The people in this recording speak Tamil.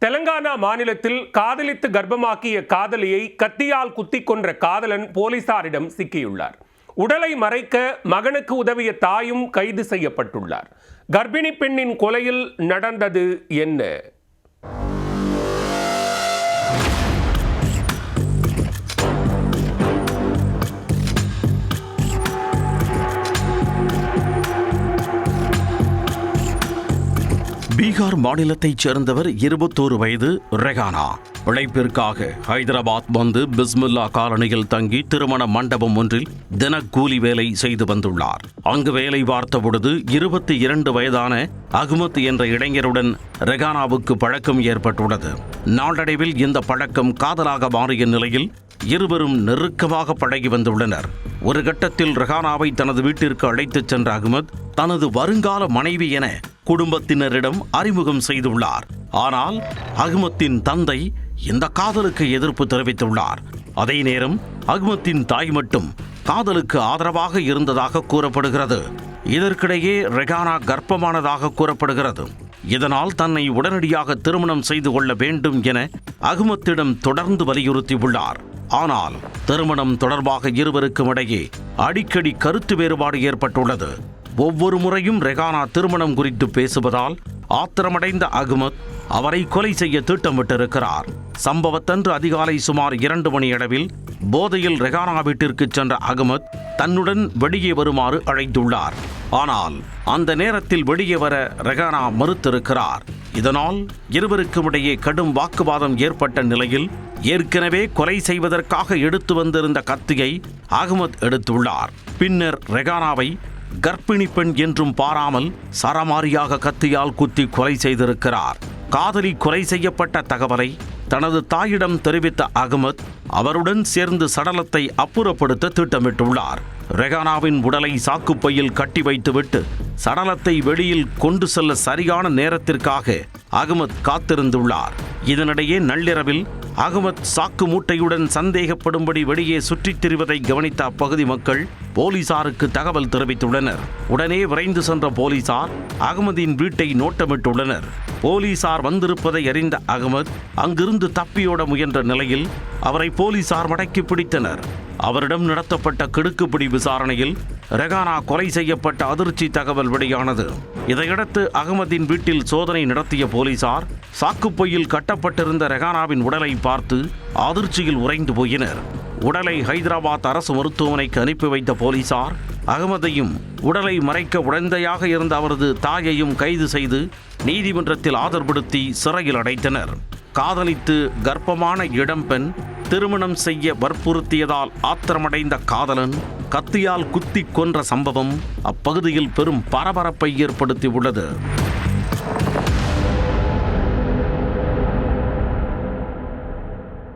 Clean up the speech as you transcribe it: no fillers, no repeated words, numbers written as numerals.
தெலங்கானா மாநிலத்தில் காதலித்து கர்ப்பமாக்கிய காதலியை கத்தியால் குத்திக் கொன்ற காதலன் போலீசாரிடம் சிக்கியுள்ளார். உடலை மறைக்க மகனுக்கு உதவிய தாயும் கைது செய்யப்பட்டுள்ளார். கர்ப்பிணி பெண்ணின் கொலையில் நடந்தது என்ன? பீகார் மாநிலத்தைச் சேர்ந்தவர் 21 வயது ரெகானா. பிழைப்பிற்காக ஹைதராபாத் வந்து பிஸ்மில்லா காலனியில் தங்கி திருமண மண்டபம் ஒன்றில் தினக்கூலி வேலை செய்து வந்துள்ளார். அங்கு வேலை பார்த்தபொழுது 22 வயதான அகமத் என்ற இளைஞருடன் ரெகானாவுக்கு பழக்கம் ஏற்பட்டுள்ளது. நாளடைவில் இந்த பழக்கம் காதலாக மாறிய நிலையில் இருவரும் நெருக்கமாக பழகி வந்துள்ளனர். ஒரு கட்டத்தில் ரெகானாவை தனது வீட்டிற்கு அழைத்துச் சென்ற அகமத் தனது வருங்கால மனைவி என குடும்பத்தினரிடம் அறிமுகம் செய்துள்ளார். ஆனால் அகமத்தின் தந்தை இந்த காதலுக்கு எதிர்ப்பு தெரிவித்துள்ளார். அதே நேரம் அகமத்தின் தாய் மட்டும் காதலுக்கு ஆதரவாக இருந்ததாக கூறப்படுகிறது. இதற்கிடையே ரெகானா கர்ப்பமானதாக கூறப்படுகிறது. இதனால் தன்னை உடனடியாக திருமணம் செய்து கொள்ள வேண்டும் என அகமத்திடம் தொடர்ந்து வலியுறுத்தியுள்ளார். ஆனால் திருமணம் தொடர்பாக இருவருக்கும் இடையே அடிக்கடி கருத்து வேறுபாடு ஏற்பட்டுள்ளது. ஒவ்வொரு முறையும் ரெகானா திருமணம் குறித்து பேசுவதால் ஆத்திரமடைந்த அகமத் அவரை கொலை செய்ய திட்டமிட்டிருக்கிறார். சம்பவத்தன்று அதிகாலை சுமார் 2 மணி அளவில் போதையில் ரெகானா வீட்டிற்கு சென்ற அகமத் தன்னுடன் வெளியே வருமாறு அழைத்துள்ளார். ஆனால் அந்த நேரத்தில் வெளியே வர ரெகானா மறுத்திருக்கிறார். இதனால் இருவருக்கும் இடையே கடும் வாக்குவாதம் ஏற்பட்ட நிலையில் ஏற்கனவே கொலை செய்வதற்காக எடுத்து வந்திருந்த கத்தியை அகமத் எடுத்துள்ளார். பின்னர் ரெகானாவை கர்ப்பிணி பெண் என்றும் பாராமல் சரமாரியாக கத்தியால் குத்தி கொலை செய்திருக்கிறார். காதலி கொலை செய்யப்பட்ட தகவலை தனது தாயிடம் தெரிவித்த அகமத் அவருடன் சேர்ந்து சடலத்தை அப்புறப்படுத்த திட்டமிட்டுள்ளார். ரெகானாவின் உடலை சாக்குப்பையில் கட்டி வைத்துவிட்டு சடலத்தை வெளியில் கொண்டு செல்ல சரியான நேரத்திற்காக அகமத் காத்திருந்துள்ளார். இதனிடையே நள்ளிரவில் அகமத் சாக்கு மூட்டையுடன் சந்தேகப்படும்படி வெளியே சுற்றித் திரிவதை கவனித்த அப்பகுதி மக்கள் போலீசாருக்கு தகவல் தெரிவித்துள்ளனர். உடனே விரைந்து சென்ற போலீசார் அகமதின் வீட்டை நோட்டமிட்டுள்ளனர். போலீசார் வந்திருப்பதை அறிந்த அகமத் அங்கிருந்து தப்பியோட முயன்ற நிலையில் அவரை போலீசார் மடக்கி பிடித்தனர். அவரிடம் நடத்தப்பட்ட கிடுக்குப்பிடி விசாரணையில் ரெகானா கொலை செய்யப்பட்ட அதிர்ச்சி தகவல் வெளியானது. இதையடுத்து அகமதின் வீட்டில் சோதனை நடத்திய போலீசார் சாக்குப்பையில் கட்டப்பட்டிருந்த ரெகானாவின் உடலை பார்த்து அதிர்ச்சியில் உறைந்து போயினர். உடலை ஹைதராபாத் அரசு மருத்துவமனைக்கு அனுப்பி வைத்த போலீசார் அகமதையும் உடலை மறைக்க உடந்தையாக இருந்த அவரது தாயையும் கைது செய்து நீதிமன்றத்தில் ஆஜர்படுத்தி சிறையில் அடைத்தனர். காதலித்து கர்ப்பமான இளம்பெண் திருமணம் செய்ய வற்புறுத்தியதால் ஆத்திரமடைந்த காதலன் கத்தியால் குத்திக் கொன்ற சம்பவம் அப்பகுதியில் பெரும் பரபரப்பை ஏற்படுத்தியுள்ளது.